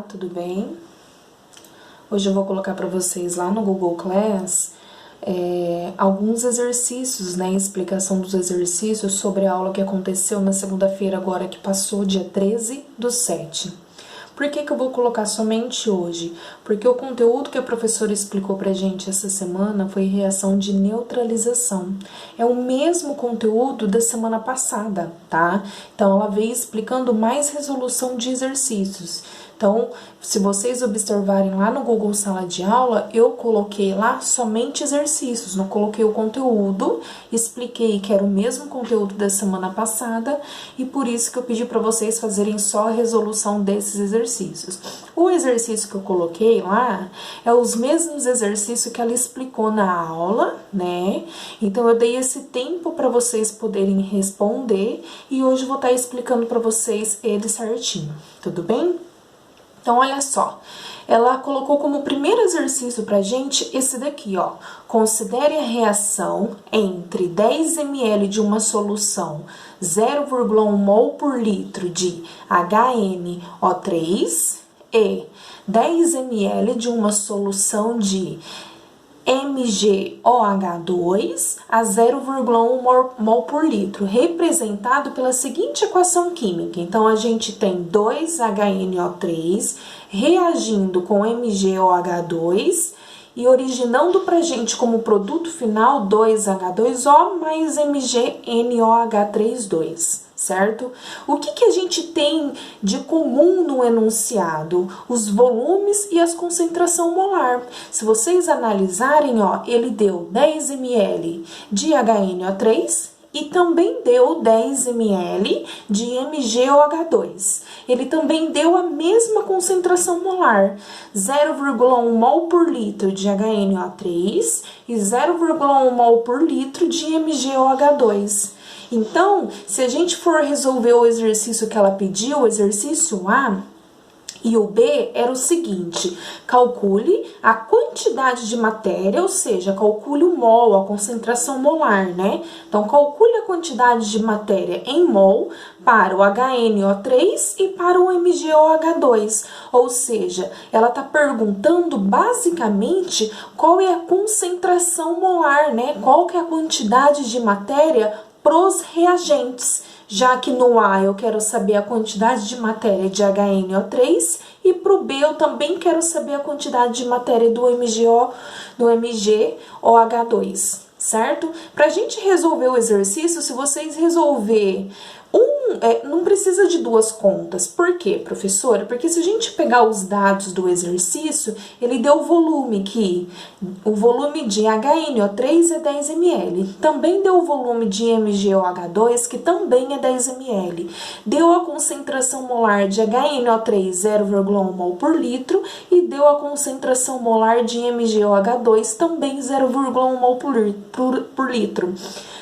Tudo bem? Hoje eu vou colocar para vocês lá no Google Class alguns exercícios, né? Explicação dos exercícios sobre a aula que aconteceu na segunda-feira agora que passou, dia 13/7. Por que eu vou colocar somente hoje? Porque o conteúdo que a professora explicou pra gente essa semana foi reação de neutralização. É o mesmo conteúdo da semana passada, tá? Então, ela veio explicando mais resolução de exercícios. Então, se vocês observarem lá no Google Sala de Aula, eu coloquei lá somente exercícios, não coloquei o conteúdo, expliquei que era o mesmo conteúdo da semana passada e por isso que eu pedi para vocês fazerem só a resolução desses exercícios. O exercício que eu coloquei lá é os mesmos exercícios que ela explicou na aula, né? Então, eu dei esse tempo para vocês poderem responder e hoje eu vou estar explicando para vocês ele certinho, tudo bem? Então, olha só, ela colocou como primeiro exercício pra gente esse daqui, ó. Considere a reação entre 10 ml de uma solução 0,1 mol por litro de HNO3 e 10 ml de uma solução de MgOH2 a 0,1 mol por litro, representado pela seguinte equação química. Então, a gente tem 2HNO3 reagindo com MgOH2 e originando pra gente como produto final 2H2O mais MgNOH32. Certo? O que a gente tem de comum no enunciado? Os volumes e as concentração molar. Se vocês analisarem, ó, ele deu 10 ml de HNO3 e também deu 10 ml de MgOH2. Ele também deu a mesma concentração molar, 0,1 mol por litro de HNO3 e 0,1 mol por litro de MgOH2. Então, se a gente for resolver o exercício que ela pediu, o exercício A e o B, era o seguinte: calcule a quantidade de matéria, ou seja, calcule o mol, a concentração molar, né? Então, calcule a quantidade de matéria em mol para o HNO3 e para o MgOH2, ou seja, ela está perguntando basicamente qual é a concentração molar, né? Qual que é a quantidade de matéria pros reagentes, já que no A eu quero saber a quantidade de matéria de HNO3 e pro B eu também quero saber a quantidade de matéria do MgOH2, certo? Pra gente resolver o exercício, se vocês resolver não precisa de duas contas. Por quê, professora? Porque se a gente pegar os dados do exercício, ele deu o volume o volume de HNO3 é 10 ml. Também deu o volume de MgOH2, que também é 10 ml. Deu a concentração molar de HNO3 0,1 mol por litro e deu a concentração molar de MgOH2 também 0,1 mol por litro.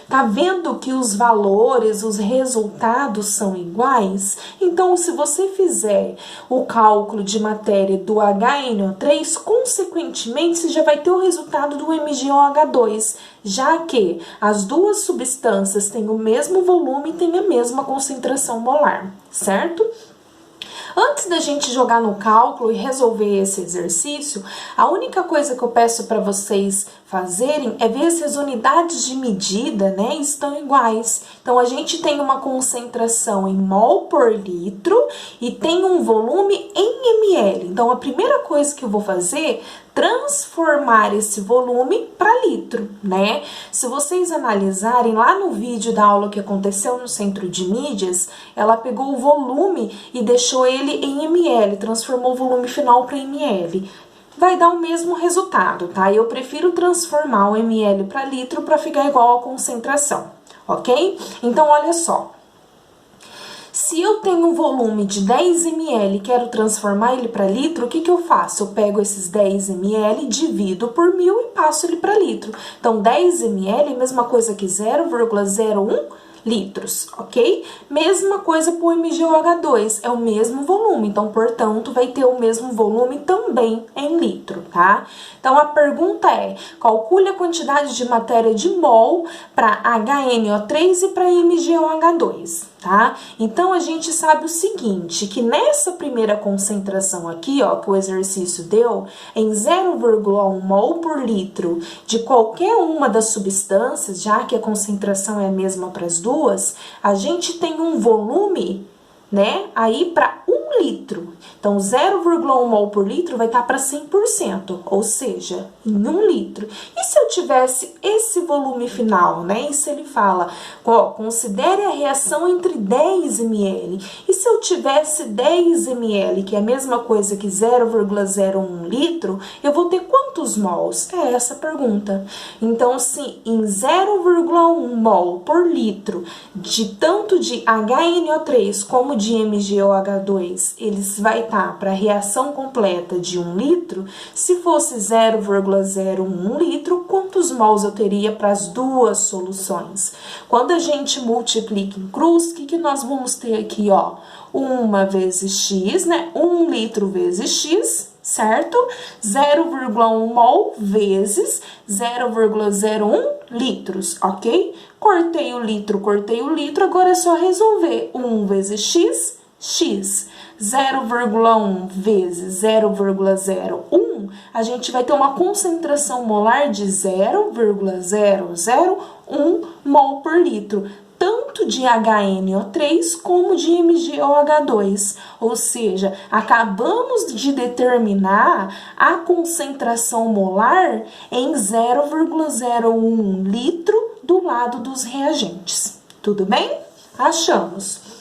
Tá vendo que os valores, os resultados são iguais? Então, se você fizer o cálculo de matéria do HNO3, consequentemente, você já vai ter o resultado do MgOH2, já que as duas substâncias têm o mesmo volume e têm a mesma concentração molar, certo? Antes da gente jogar no cálculo e resolver esse exercício, a única coisa que eu peço para vocês fazerem é ver se as unidades de medida, né, estão iguais. Então, a gente tem uma concentração em mol por litro e tem um volume em ml. Então, a primeira coisa que eu vou fazer é transformar esse volume para litro, né? Se vocês analisarem lá no vídeo da aula que aconteceu no Centro de Mídias, ela pegou o volume e deixou ele em ml, transformou o volume final para ml. Vai dar o mesmo resultado, tá? Eu prefiro transformar o ml para litro para ficar igual a concentração, ok? Então, olha só. Se eu tenho um volume de 10 ml e quero transformar ele para litro, o que eu faço? Eu pego esses 10 ml, divido por 1000 e passo ele para litro. Então, 10 ml é a mesma coisa que 0,01 litros, ok? Mesma coisa para o MgOH2, é o mesmo volume, então, portanto, vai ter o mesmo volume também em litro, tá? Então, a pergunta é, calcule a quantidade de matéria de mol para HNO3 e para MgOH2. tá? Então, a gente sabe o seguinte, que nessa primeira concentração aqui, ó, que o exercício deu, em 0,1 mol por litro de qualquer uma das substâncias, já que a concentração é a mesma para as duas, a gente tem um volume, né, aí para 1 litro. Então, 0,1 mol por litro vai estar para 100%, ou seja, em 1 litro. E se eu tivesse esse volume final, né? E se ele fala, ó, considere a reação entre 10 ml. E se eu tivesse 10 ml, que é a mesma coisa que 0,01 litro, eu vou ter quantos mols? É essa a pergunta. Então, se em 0,1 mol por litro de tanto de HNO3 como de MgOH2, eles vai estar para a reação completa de 1 litro, se fosse 0,01 litro, quantos mols eu teria para as duas soluções? Quando a gente multiplica em cruz, o que nós vamos ter aqui, ó? 1 vezes x, né? 1 litro vezes x, certo? 0,1 mol vezes 0,01 litros, ok? Cortei o litro, agora é só resolver. 1 vezes x, x. 0,1 vezes 0,01, a gente vai ter uma concentração molar de 0,001 mol por litro, tanto de HNO3 como de MgOH2, ou seja, acabamos de determinar a concentração molar em 0,01 litro do lado dos reagentes. Tudo bem? Achamos.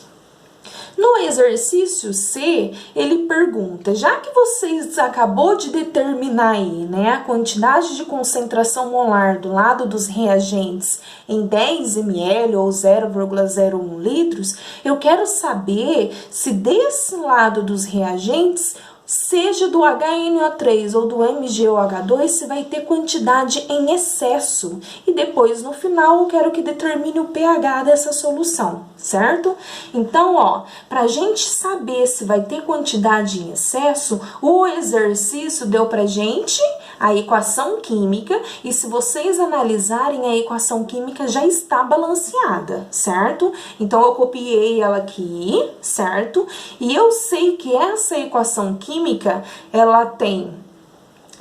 No exercício C, ele pergunta, já que vocês acabou de determinar aí, né, a quantidade de concentração molar do lado dos reagentes em 10 ml ou 0,01 litros, eu quero saber se desse lado dos reagentes, seja do HNO3 ou do MgOH2, se vai ter quantidade em excesso. E depois, no final, eu quero que determine o pH dessa solução, certo? Então, ó, pra gente saber se vai ter quantidade em excesso, o exercício deu pra gente a equação química, e se vocês analisarem, a equação química já está balanceada, certo? Então, eu copiei ela aqui, certo? E eu sei que essa equação química, ela tem,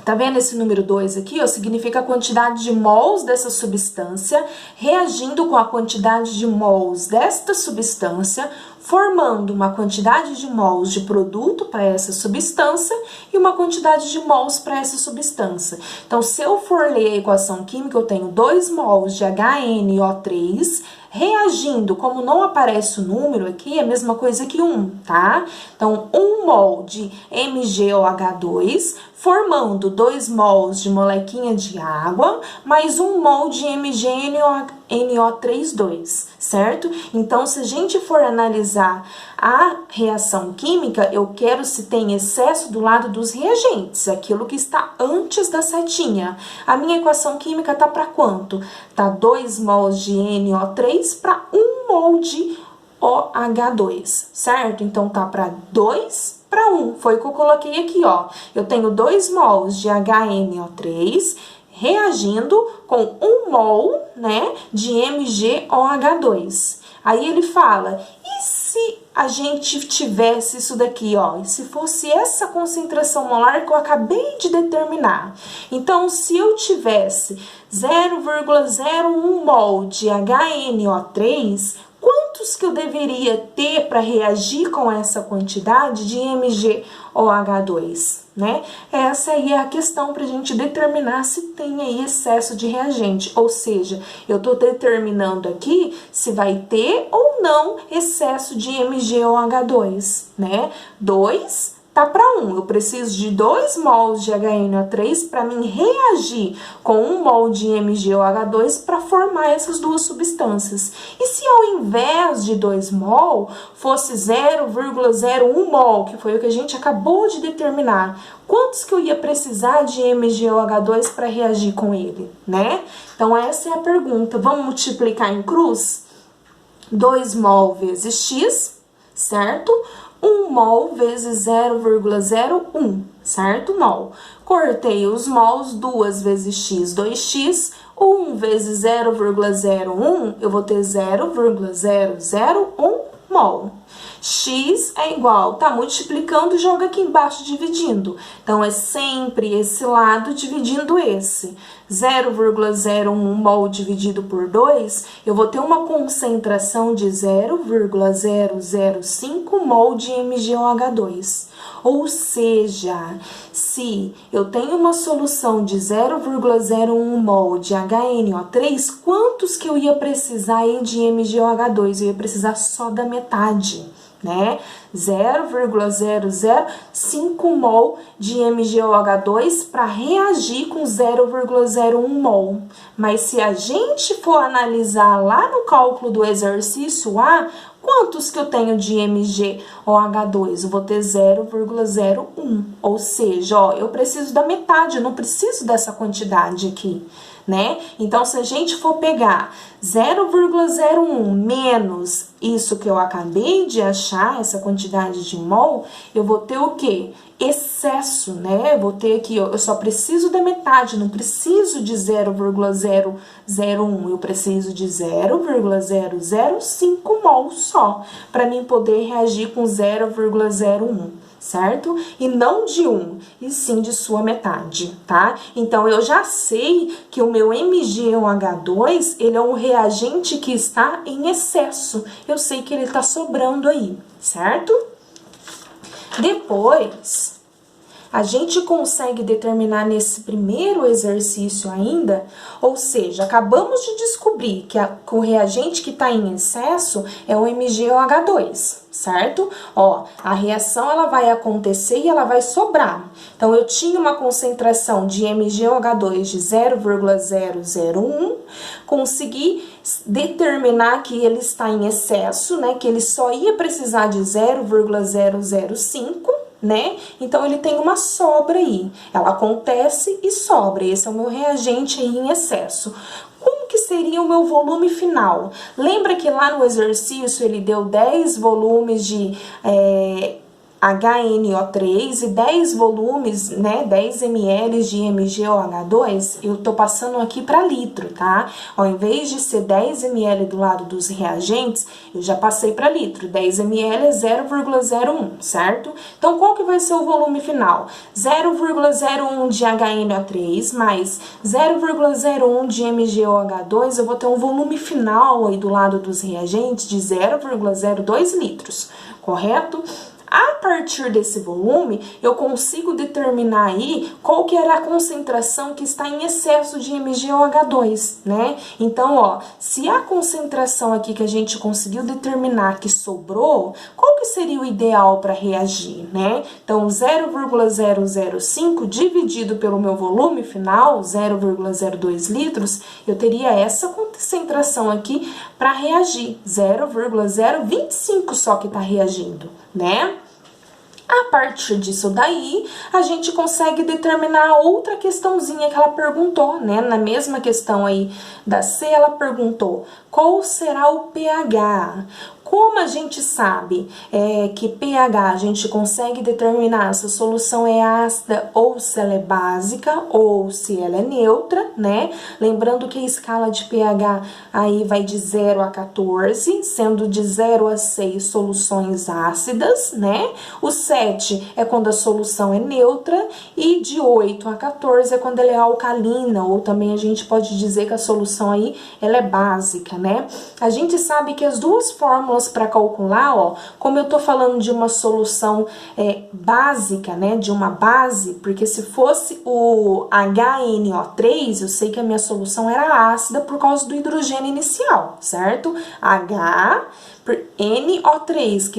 tá vendo esse número 2 aqui, ó? Significa a quantidade de mols dessa substância reagindo com a quantidade de mols desta substância, formando uma quantidade de mols de produto para essa substância e uma quantidade de mols para essa substância. Então, se eu for ler a equação química, eu tenho 2 mols de HNO3 reagindo, como não aparece o número aqui, é a mesma coisa que 1, tá? Então, 1 mol de MgOH2 formando 2 mols de molequinha de água, mais 1 mol de MgNO3, certo? Então, se a gente for analisar a reação química, eu quero se tem excesso do lado dos reagentes, aquilo que está antes da setinha. A minha equação química tá para quanto? Tá 2 mols de NO3 para 1 mol de OH2, certo? Então, tá para 2 para 1, foi o que eu coloquei aqui, ó. Eu tenho 2 mols de HNO3 reagindo com 1 mol, né, de MgOH2. Aí ele fala, e se a gente tivesse isso daqui, ó, e se fosse essa concentração molar que eu acabei de determinar? Então, se eu tivesse 0,01 mol de HNO3, quantos que eu deveria ter para reagir com essa quantidade de MgOH2, né? Essa aí é a questão para a gente determinar se tem aí excesso de reagente, ou seja, eu estou determinando aqui se vai ter ou não excesso de MgOH2, né? 2 tá para 1, eu preciso de 2 mols de HNO3 para mim reagir com 1 mol de MgOH2 para formar essas duas substâncias. E se ao invés de 2 mol fosse 0,01 mol, que foi o que a gente acabou de determinar, quantos que eu ia precisar de MgOH2 para reagir com ele, né? Então, essa é a pergunta. Vamos multiplicar em cruz? 2 mol vezes x, certo? 1 mol vezes 0,01, certo? Mol. Cortei os mols, 2 vezes x, 2x. 1 vezes 0,01, eu vou ter 0,001 mol. X é igual, tá multiplicando, joga aqui embaixo dividindo. Então, é sempre esse lado dividindo esse. 0,01 mol dividido por 2, eu vou ter uma concentração de 0,005 mol de MgOH2. Ou seja, se eu tenho uma solução de 0,01 mol de HNO3, quantos que eu ia precisar aí de MgOH2? Eu ia precisar só da metade, né? 0,005 mol de MgOH2 para reagir com 0,01 mol. Mas se a gente for analisar lá no cálculo do exercício A, quantos que eu tenho de MgOH2? Eu vou ter 0,01. Ou seja, ó, eu preciso da metade, eu não preciso dessa quantidade aqui, né? Então, se a gente for pegar 0,01 menos isso que eu acabei de achar, essa quantidade de mol, eu vou ter o quê? Excesso, né? Eu vou ter aqui, ó, eu só preciso da metade, não preciso de 0,001, eu preciso de 0,005 mol só, para mim poder reagir com 0,01. Certo? E não de 1, e sim de sua metade, tá? Então, eu já sei que o meu MgOH2, ele é um reagente que está em excesso. Eu sei que ele está sobrando aí, certo? Depois, a gente consegue determinar nesse primeiro exercício ainda, ou seja, acabamos de descobrir que o reagente que está em excesso é o MgOH2, certo? Ó, a reação ela vai acontecer e ela vai sobrar. Então, eu tinha uma concentração de MgOH2 de 0,001, consegui determinar que ele está em excesso, né? Que ele só ia precisar de 0,005, né? Então, ele tem uma sobra aí. Ela acontece e sobra. Esse é o meu reagente aí em excesso. Como que seria o meu volume final? Lembra que lá no exercício ele deu 10 volumes de HNO3 e 10 volumes, né, 10 ml de MgOH2, eu tô passando aqui para litro, tá? Ao invés de ser 10 ml do lado dos reagentes, eu já passei para litro. 10 ml é 0,01, certo? Então, qual que vai ser o volume final? 0,01 de HNO3 mais 0,01 de MgOH2, eu vou ter um volume final aí do lado dos reagentes de 0,02 litros, correto? A partir desse volume, eu consigo determinar aí qual que era a concentração que está em excesso de MgOH2, né? Então, ó, se a concentração aqui que a gente conseguiu determinar que sobrou, qual que seria o ideal para reagir, né? Então, 0,005 dividido pelo meu volume final, 0,02 litros, eu teria essa concentração aqui para reagir, 0,025 só que está reagindo, né? A partir disso daí, a gente consegue determinar outra questãozinha que ela perguntou, né? Na mesma questão aí da C, ela perguntou, qual será o pH? Como a gente sabe que pH a gente consegue determinar se a solução é ácida ou se ela é básica ou se ela é neutra, né? Lembrando que a escala de pH aí vai de 0 a 14, sendo de 0 a 6 soluções ácidas, né? O 7 é quando a solução é neutra e de 8 a 14 é quando ela é alcalina, ou também a gente pode dizer que a solução aí ela é básica, né? A gente sabe que as duas fórmulas para calcular, ó, como eu tô falando de uma solução básica, né, de uma base, porque se fosse o HNO3, eu sei que a minha solução era ácida por causa do hidrogênio inicial, certo? NO3,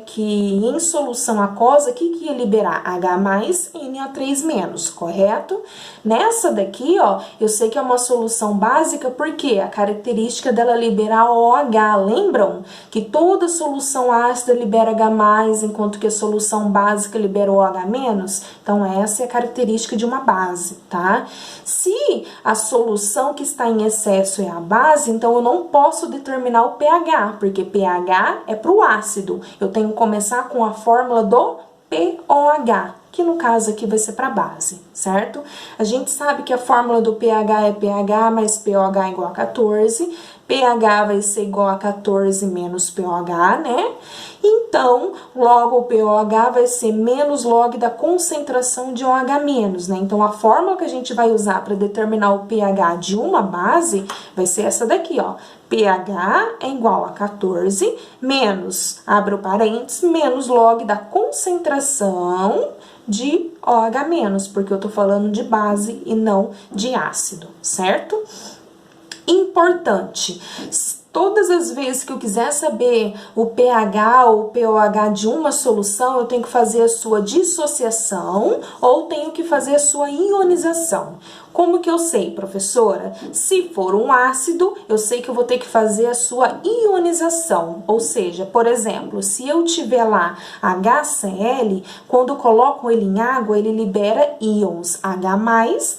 que em solução aquosa, o que ia liberar? H mais NO3 menos, correto? Nessa daqui, ó, eu sei que é uma solução básica porque a característica dela é liberar OH. Lembram que toda solução ácida libera H mais, enquanto que a solução básica libera OH menos? Então, essa é a característica de uma base, tá? Se a solução que está em excesso é a base, então eu não posso determinar o pH, porque pH é para o ácido. Eu tenho que começar com a fórmula do pOH, que no caso aqui vai ser para base, certo? A gente sabe que a fórmula do pH é pH mais pOH igual a 14, pH vai ser igual a 14 menos pOH, né? Então, logo o pOH vai ser menos log da concentração de OH-, né? Então, a fórmula que a gente vai usar para determinar o pH de uma base vai ser essa daqui, ó. pH é igual a 14 menos, abre o parênteses, menos log da concentração de OH-, porque eu tô falando de base e não de ácido, certo? Importante, todas as vezes que eu quiser saber o pH ou o pOH de uma solução, eu tenho que fazer a sua dissociação ou tenho que fazer a sua ionização. Como que eu sei, professora? Se for um ácido, eu sei que eu vou ter que fazer a sua ionização. Ou seja, por exemplo, se eu tiver lá HCl, quando eu coloco ele em água, ele libera íons H+,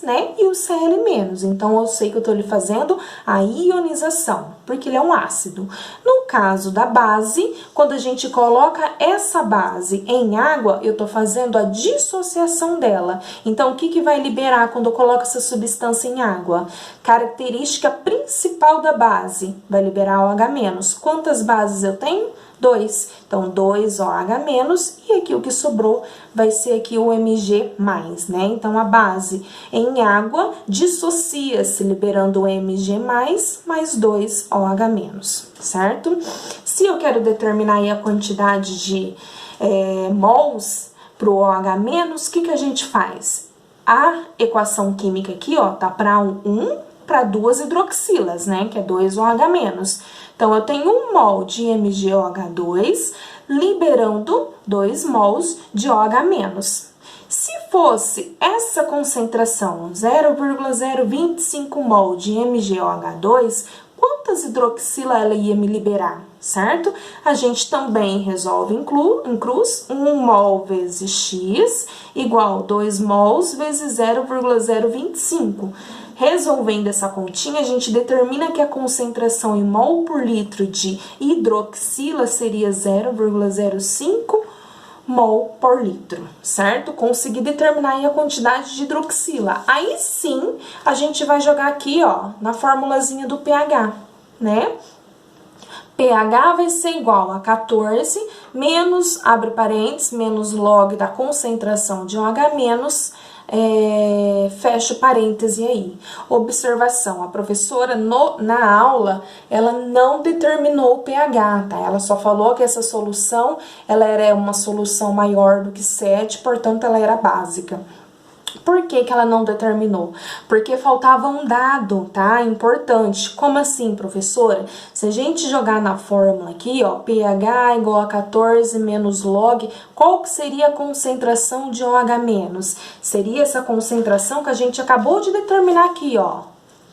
né? E o Cl-. Então, eu sei que eu estou lhe fazendo a ionização, porque ele é um ácido. No caso da base, quando a gente coloca essa base em água, eu estou fazendo a dissociação dela. Então, o que que vai liberar quando eu coloco essa substância em água? Característica principal da base, vai liberar OH-. Quantas bases eu tenho? 2. Então, 2 OH-, e aqui o que sobrou vai ser aqui o Mg+, né? Então, a base em água dissocia-se, liberando o Mg+, mais 2 OH-, certo? Se eu quero determinar aí a quantidade de mols para o OH-, o que que a gente faz? A equação química aqui, ó, tá para para 2 hidroxilas, né? Que é 2 OH-. Então, eu tenho 1 mol de MgOH2 liberando 2 mols de OH-. Se fosse essa concentração, 0,025 mol de MgOH2, quantas hidroxilas ela ia me liberar, certo? A gente também resolve em cruz, 1 mol vezes X igual 2 mols vezes 0,025. Resolvendo essa continha, a gente determina que a concentração em mol por litro de hidroxila seria 0,05 mol por litro, certo? Consegui determinar aí a quantidade de hidroxila. Aí sim, a gente vai jogar aqui, ó, na formulazinha do pH, né? pH vai ser igual a 14 menos, abre parênteses, menos log da concentração de OH-, fecha parêntese aí. Observação, a professora na aula, ela não determinou o pH, tá? Ela só falou que essa solução, ela era uma solução maior do que 7, portanto, ela era básica. Por que que ela não determinou? Porque faltava um dado, tá? Importante. Como assim, professora? Se a gente jogar na fórmula aqui, ó, pH igual a 14 menos log, qual que seria a concentração de OH-? Seria essa concentração que a gente acabou de determinar aqui, ó,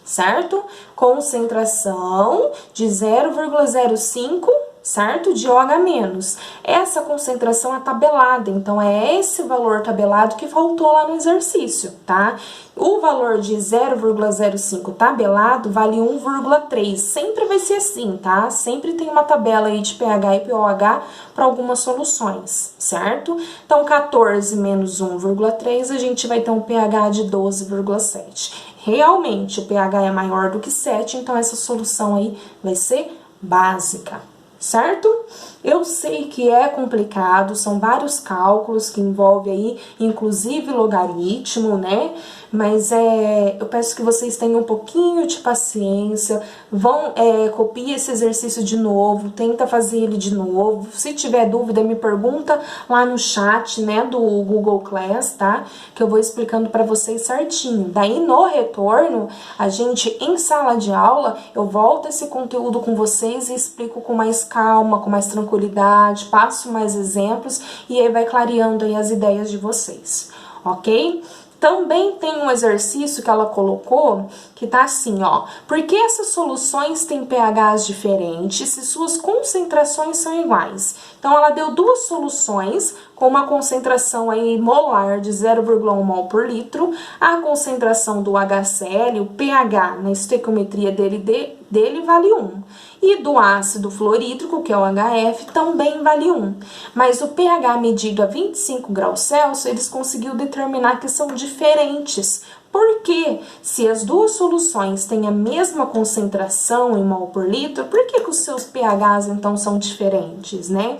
certo? Concentração de 0,05, certo? De OH-. Essa concentração é tabelada, então é esse valor tabelado que faltou lá no exercício, tá? O valor de 0,05 tabelado vale 1,3, sempre vai ser assim, tá? Sempre tem uma tabela aí de pH e pOH para algumas soluções, certo? Então, 14 menos 1,3, a gente vai ter um pH de 12,7. Realmente, o pH é maior do que 7, então essa solução aí vai ser básica, certo? Eu sei que é complicado, são vários cálculos que envolvem aí, inclusive logaritmo, né? Mas eu peço que vocês tenham um pouquinho de paciência, copie esse exercício de novo, tenta fazer ele de novo. Se tiver dúvida, me pergunta lá no chat, né, do Google Class, tá? Que eu vou explicando para vocês certinho. Daí, no retorno, a gente, em sala de aula, eu volto esse conteúdo com vocês e explico com mais calma, com mais tranquilidade, passo mais exemplos e aí vai clareando aí as ideias de vocês, ok? Também tem um exercício que ela colocou que tá assim, ó. Por que essas soluções têm pHs diferentes se suas concentrações são iguais? Então, ela deu duas soluções com uma concentração aí molar de 0,1 mol por litro. A concentração do HCl, o pH, na estequiometria dele dele vale 1. E do ácido fluorídrico, que é o HF, também vale 1. Mas o pH medido a 25 graus Celsius, eles conseguiram determinar que são diferentes. Porque se as duas soluções têm a mesma concentração em mol por litro, por que os seus pHs então são diferentes, né?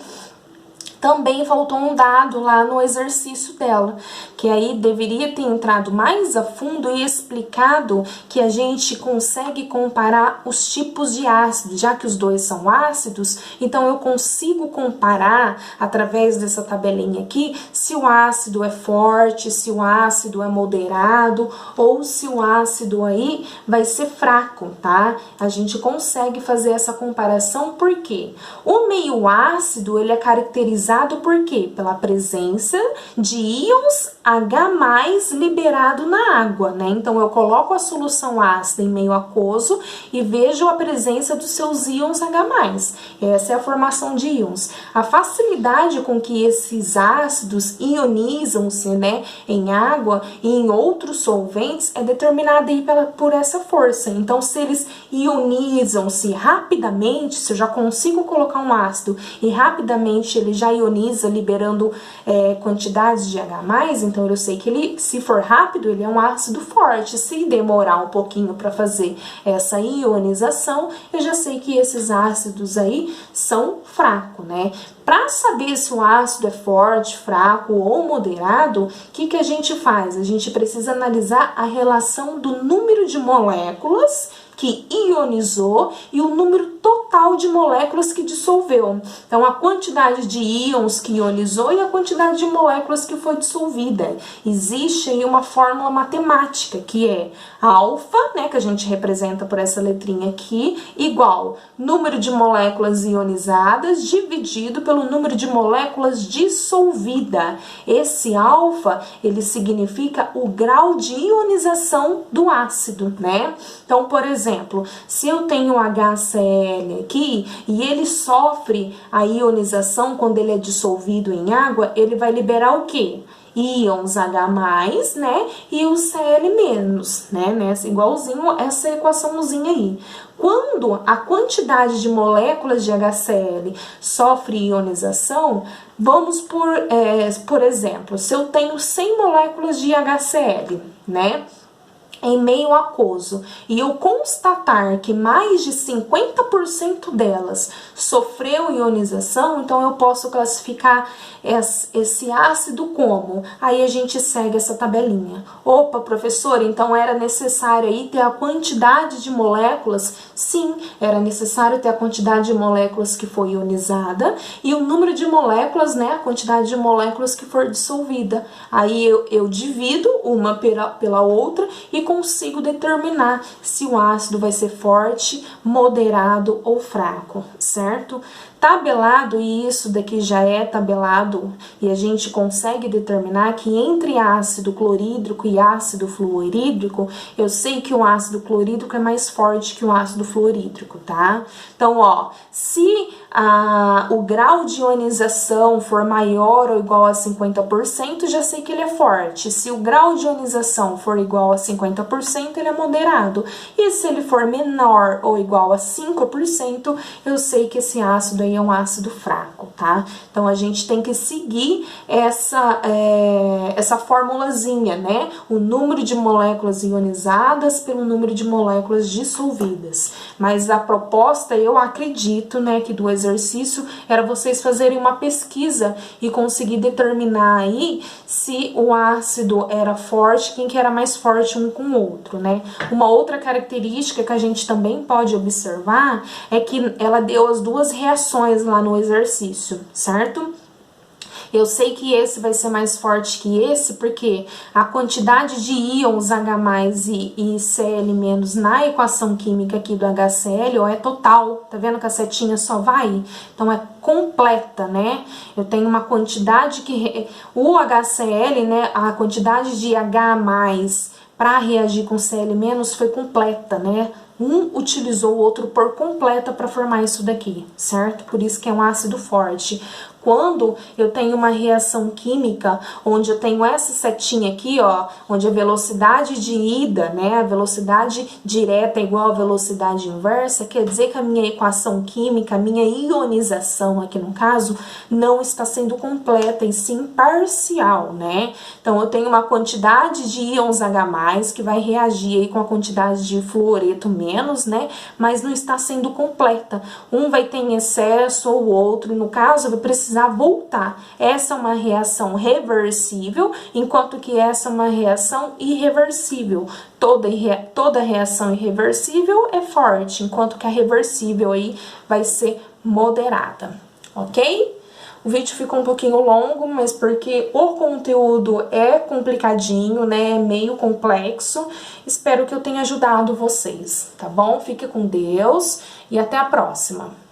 Também faltou um dado lá no exercício dela, que aí deveria ter entrado mais a fundo e explicado que a gente consegue comparar os tipos de ácido, já que os dois são ácidos, então eu consigo comparar através dessa tabelinha aqui se o ácido é forte, se o ácido é moderado ou se o ácido aí vai ser fraco, tá? A gente consegue fazer essa comparação porque o meio ácido, ele é caracterizado por quê? Pela presença de íons H+ liberado na água, né? Então, eu coloco a solução ácida em meio aquoso e vejo a presença dos seus íons H+. Essa é a formação de íons. A facilidade com que esses ácidos ionizam-se, né, em água e em outros solventes é determinada aí por essa força. Então, se eles ionizam-se rapidamente, se eu já consigo colocar um ácido e rapidamente ele já ioniza, liberando quantidades de H+, então eu sei que ele, se for rápido, ele é um ácido forte. Se demorar um pouquinho para fazer essa ionização, eu já sei que esses ácidos aí são fracos, né? Para saber se o ácido é forte, fraco ou moderado, o que a gente faz? A gente precisa analisar a relação do número de moléculas que ionizou e o número total de moléculas que dissolveu. Então, a quantidade de íons que ionizou e a quantidade de moléculas que foi dissolvida. Existe aí uma fórmula matemática, que é alfa, né, que a gente representa por essa letrinha aqui, igual número de moléculas ionizadas dividido pelo número de moléculas dissolvida. Esse alfa, ele significa o grau de ionização do ácido, né? Então, por exemplo, se eu tenho HCl aqui e ele sofre a ionização quando ele é dissolvido em água, ele vai liberar o quê? Íons H+, né, e o Cl-, né, igualzinho essa equaçãozinha aí. Quando a quantidade de moléculas de HCl sofre ionização, vamos por exemplo, se eu tenho 100 moléculas de HCl, né, em meio aquoso, e eu constatar que mais de 50% delas sofreu ionização, então eu posso classificar esse ácido como? Aí a gente segue essa tabelinha. Opa, professora, então era necessário aí ter a quantidade de moléculas? Sim, era necessário ter a quantidade de moléculas que foi ionizada e o número de moléculas, né, a quantidade de moléculas que for dissolvida. Aí eu divido uma pela outra e consigo determinar se o ácido vai ser forte, moderado ou fraco, certo? Tabelado, e isso daqui já é tabelado, e a gente consegue determinar que entre ácido clorídrico e ácido fluorídrico, eu sei que o ácido clorídrico é mais forte que o ácido fluorídrico, tá? Então, ó, se o grau de ionização for maior ou igual a 50%, já sei que ele é forte. Se o grau de ionização for igual a 50%, ele é moderado. E se ele for menor ou igual a 5%, eu sei que esse ácido aí é um ácido fraco, tá? Então, a gente tem que seguir essa formulazinha, né? O número de moléculas ionizadas pelo número de moléculas dissolvidas. Mas a proposta, eu acredito, né, que do exercício era vocês fazerem uma pesquisa e conseguir determinar aí se o ácido era forte, quem que era mais forte um com o outro, né? Uma outra característica que a gente também pode observar é que ela deu as duas reações lá no exercício, certo? Eu sei que esse vai ser mais forte que esse, porque a quantidade de íons H+ e Cl- na equação química aqui do HCl, ó, é total. Tá vendo que a setinha só vai? Então, é completa, né? Eu tenho uma quantidade que... O HCl, né, a quantidade de H+ para reagir com Cl- foi completa, né? Um utilizou o outro por completa para formar isso daqui, certo? Por isso que é um ácido forte. quando eu tenho uma reação química, onde eu tenho essa setinha aqui, ó, onde a velocidade de ida, né, a velocidade direta é igual à velocidade inversa, quer dizer que a minha equação química, a minha ionização aqui no caso, não está sendo completa e sim parcial, né? Então, eu tenho uma quantidade de íons H+, que vai reagir aí com a quantidade de fluoreto menos, né? Mas não está sendo completa. Um vai ter em excesso ou o outro, no caso, vai precisar voltar. Essa é uma reação reversível, enquanto que essa é uma reação irreversível. Toda reação irreversível é forte, enquanto que a reversível aí vai ser moderada, ok? O vídeo ficou um pouquinho longo, mas porque o conteúdo é complicadinho, né? É meio complexo. Espero que eu tenha ajudado vocês, tá bom? Fique com Deus e até a próxima!